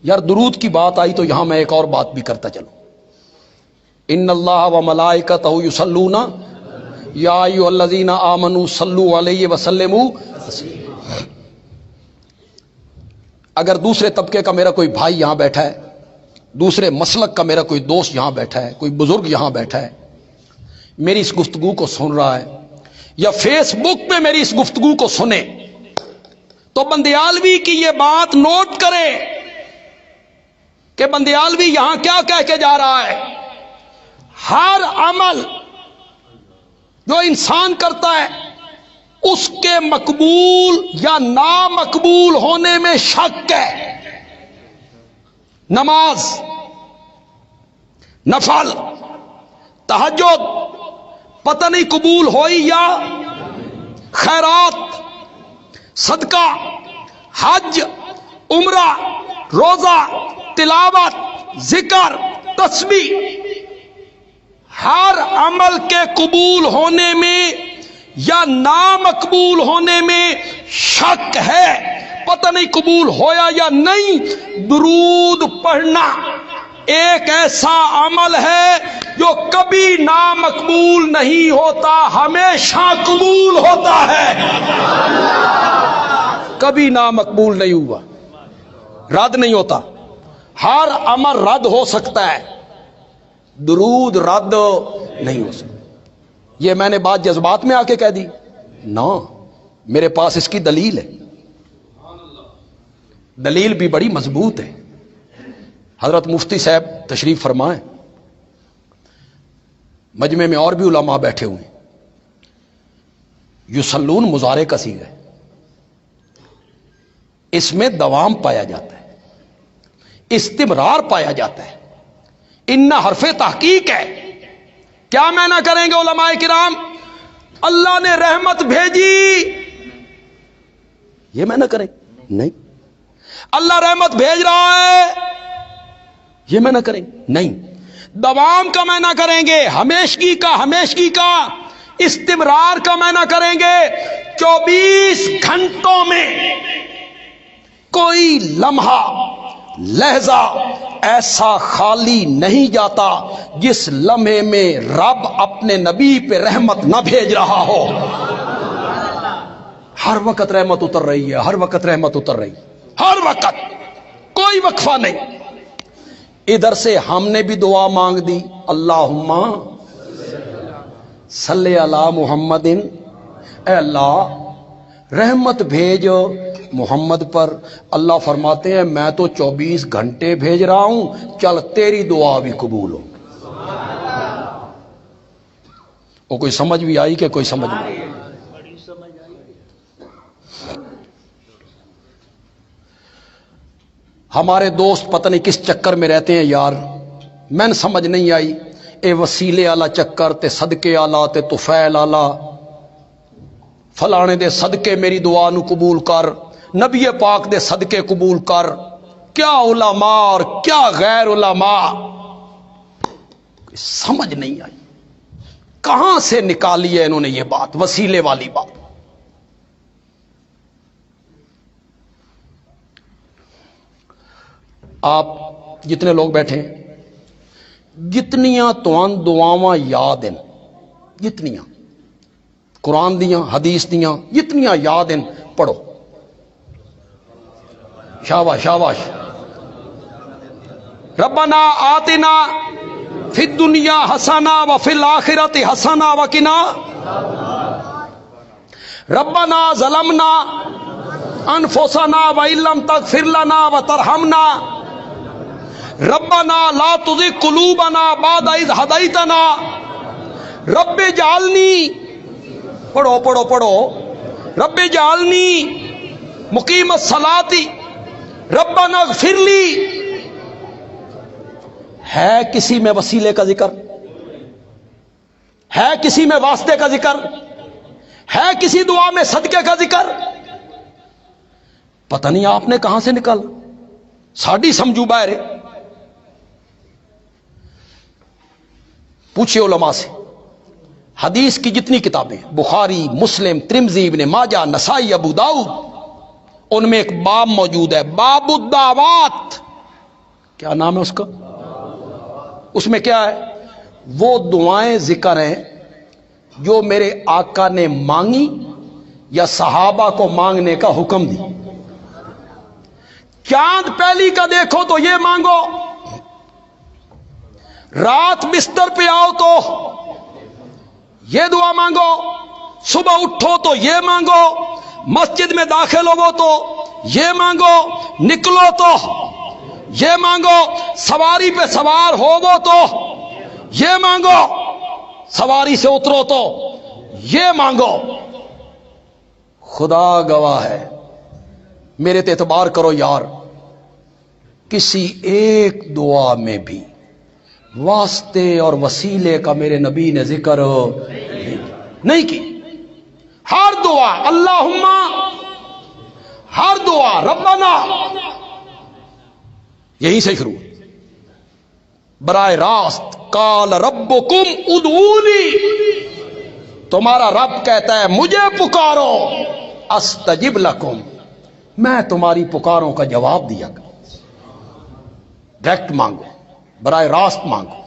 یار درود کی بات آئی تو یہاں میں ایک اور بات بھی کرتا چلوں. ان اللہ و ملائکتہ یصلون یا ایھا الذین آمنوا صلوا علیہ وسلموا تسلیما. اگر دوسرے طبقے کا میرا کوئی بھائی یہاں بیٹھا ہے، دوسرے مسلک کا میرا کوئی دوست یہاں بیٹھا ہے، کوئی بزرگ یہاں بیٹھا ہے، میری اس گفتگو کو سن رہا ہے یا فیس بک پہ میری اس گفتگو کو سنے، تو بندیالوی کی یہ بات نوٹ کرے کہ بندیالوی یہاں کیا کہہ کے جا رہا ہے. ہر عمل جو انسان کرتا ہے اس کے مقبول یا نامقبول ہونے میں شک ہے. نماز، نفل، تہجد پتہ نہیں قبول ہوئی یا خیرات، صدقہ، حج، عمرہ، روزہ، تلاوت، ذکر، تسبیح، ہر عمل کے قبول ہونے میں یا نامقبول ہونے میں شک ہے. پتہ نہیں قبول ہویا یا نہیں. درود پڑھنا ایک ایسا عمل ہے جو کبھی نامقبول نہیں ہوتا، ہمیشہ قبول ہوتا ہے. کبھی نامقبول نہیں ہوا، رد نہیں ہوتا. ہر عمل رد ہو سکتا ہے، درود رد نہیں ہو سکتا. یہ میں نے بات جذبات میں آ کے کہہ دی؟ نہ، میرے پاس اس کی دلیل ہے، دلیل بھی بڑی مضبوط ہے. حضرت مفتی صاحب تشریف فرمائیں، مجمع میں اور بھی علماء بیٹھے ہوئے ہیں. یصلون مضارع کا صیغہ ہے، اس میں دوام پایا جاتا ہے، استمرار پایا جاتا ہے. ان حرف تحقیق ہے. کیا معنی کریں گے علماء کرام؟ اللہ نے رحمت بھیجی، یہ معنی کریں؟ نہیں. اللہ رحمت بھیج رہا ہے، یہ معنی کریں؟ نہیں. دوام کا معنی کریں گے، ہمیشگی کا، ہمیشگی کا. استمرار کا معنی کریں گے 24 گھنٹوں میں کوئی لمحہ، لہجہ ایسا خالی نہیں جاتا جس لمحے میں رب اپنے نبی پہ رحمت نہ بھیج رہا ہو. ہر وقت رحمت اتر رہی ہے، ہر وقت رحمت اتر رہی ہے، ہر وقت، کوئی وقفہ نہیں. ادھر سے ہم نے بھی دعا مانگ دی، اللہم صلی علی محمد، اے اللہ رحمت بھیج محمد پر. اللہ فرماتے ہیں میں تو 24 گھنٹے بھیج رہا ہوں، چل تیری دعا بھی قبول ہو. وہ کوئی سمجھ بھی آئی کہ کوئی سمجھ نہیں آئی؟ ہمارے دوست پتہ نہیں کس چکر میں رہتے ہیں یار، میں نے سمجھ نہیں آئی. اے وسیلے والا چکر، تے صدقے والا، تے طفیل والا، فلانے دے صدقے میری دعا نو قبول کر، نبی پاک دے صدقے قبول کر. کیا علماء اور کیا غیر علماء، سمجھ نہیں آئی. کہاں سے نکالی ہے انہوں نے یہ بات، وسیلے والی بات. آپ جتنے لوگ بیٹھے ہیں، جتنیاں توان دعاواں یاد ہیں، جتنیاں قرآن دیاں، حدیث دیاں، جتنیاں یاد ہیں پڑھو. شاباش شاباش. ربنا آتنا فی الدنیا حسنہ وفی الآخرۃ حسنہ وقنا، ربنا ظلمنا انفسنا وان لم تغفر لنا وترحمنا، ربنا لا تزغ قلوبنا بعد اذ ہدیتنا، رب اجعلنی، پڑھو پڑھو پڑھو، رب اجعلنی مقیم الصلاۃ ربنا اغفر لی. ہے کسی میں وسیلے کا ذکر؟ ہے کسی میں واسطے کا ذکر؟ ہے کسی دعا میں صدقے کا ذکر؟ پتہ نہیں آپ نے کہاں سے نکالا، ساڑی سمجھو باہر. پوچھئے علماء سے، حدیث کی جتنی کتابیں، بخاری، مسلم، ترمذی، ابن ماجہ، نسائی، ابو داؤد، ان میں ایک باب موجود ہے، باب الدعوات. کیا نام ہے اس کا؟ اس میں کیا ہے؟ وہ دعائیں ذکر ہیں جو میرے آقا نے مانگی یا صحابہ کو مانگنے کا حکم دی. چاند پہلی کا دیکھو تو یہ مانگو، رات بستر پہ آؤ تو یہ دعا مانگو، صبح اٹھو تو یہ مانگو، مسجد میں داخل ہو تو یہ مانگو، نکلو تو یہ مانگو، سواری پہ سوار ہوو تو یہ مانگو، سواری سے اترو تو یہ مانگو. خدا گواہ ہے، میرے تے اعتبار کرو یار، کسی ایک دعا میں بھی واسطے اور وسیلے کا میرے نبی نے ذکر نہیں کی. ہر دعا اللہم، ہر دعا ربنا، یہیں سے شروع. براہ راست قال ربکم ادعونی، تمہارا رب کہتا ہے مجھے پکارو، استجب لکم، میں تمہاری پکاروں کا جواب دیا کروں. ڈائریکٹ مانگو، براہ راست مانگو.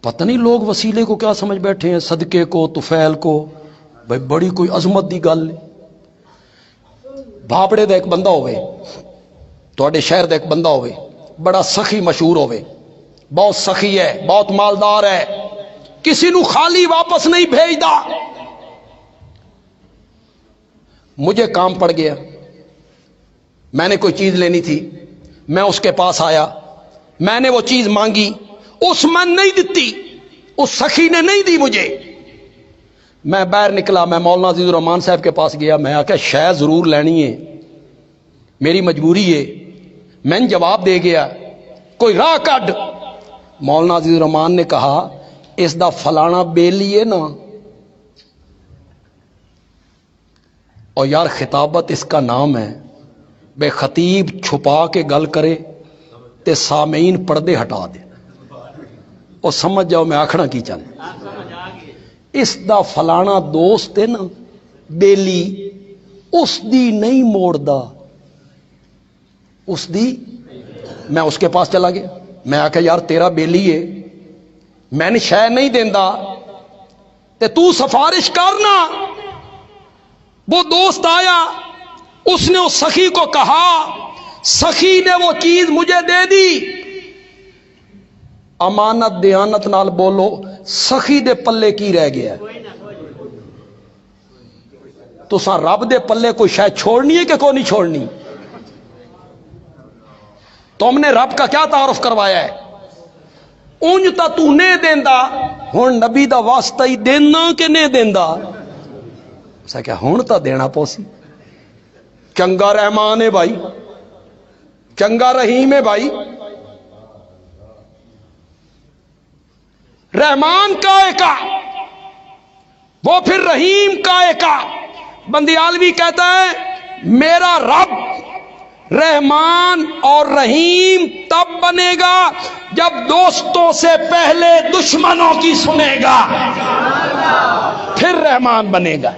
پتہ نہیں لوگ وسیلے کو کیا سمجھ بیٹھے ہیں، صدقے کو، طفیل کو. بھائی بڑی کوئی عظمت دی گل. بھاپڑے دا ایک بندہ ہوئے، تواڈے شہر دا ایک بندہ ہوئے، بڑا سخی مشہور ہوئے، بہت سخی ہے، بہت مالدار ہے، کسی نو خالی واپس نہیں بھیجدا. مجھے کام پڑ گیا، میں نے کوئی چیز لینی تھی، میں اس کے پاس آیا، میں نے وہ چیز مانگی، اس من نہیں دیتی، اس سخی نے نہیں دی مجھے. میں باہر نکلا، میں مولانا عزیز الرحمان صاحب کے پاس گیا، میں آکھا شے ضرور لینی ہے، میری مجبوری ہے. میں نے جواب دے گیا کوئی راہ کڈ. مولانا عزیز الرحمان نے کہا اس دا فلانا بیلی ہے نا. اور یار خطابت اس کا نام ہے، بے خطیب چھپا کے گل کرے تے سامعین پردے ہٹا دے، اور سمجھ جاؤ میں آکھنا کی چاہے. اس دا فلانا دوست ہے نا بیلی، اس دی نہیں موڑدا، اس دی. میں اس کے پاس چلا گیا، میں آکھا یار تیرا بیلی ہے، میں نے شے نہیں دیندا تے تو سفارش کرنا. وہ دوست آیا، اس نے اس سخی کو کہا، سخی نے وہ چیز مجھے دے دی. امانت دیانت نال بولو، سخی دے پلے کی رہ گیا؟ تساں رب دے پلے کوئی شاید چھوڑنی ہے کہ کوئی نہیں چھوڑنی؟ تم نے رب کا کیا تعارف کروایا ہے؟ اونج تا تو نہیں دیندا، ہن نبی دا واسطہ ہی دینا کہ نہیں دیندا؟ اسا کیا ہن تا دینا پوسی. چنگا رحمان ہے بھائی، چنگا رحیم ہے بھائی. رحمان کا ایکا، وہ پھر رحیم کا ایکا. بندیالوی کہتا ہے میرا رب رحمان اور رحیم تب بنے گا جب دوستوں سے پہلے دشمنوں کی سنے گا، پھر رحمان بنے گا.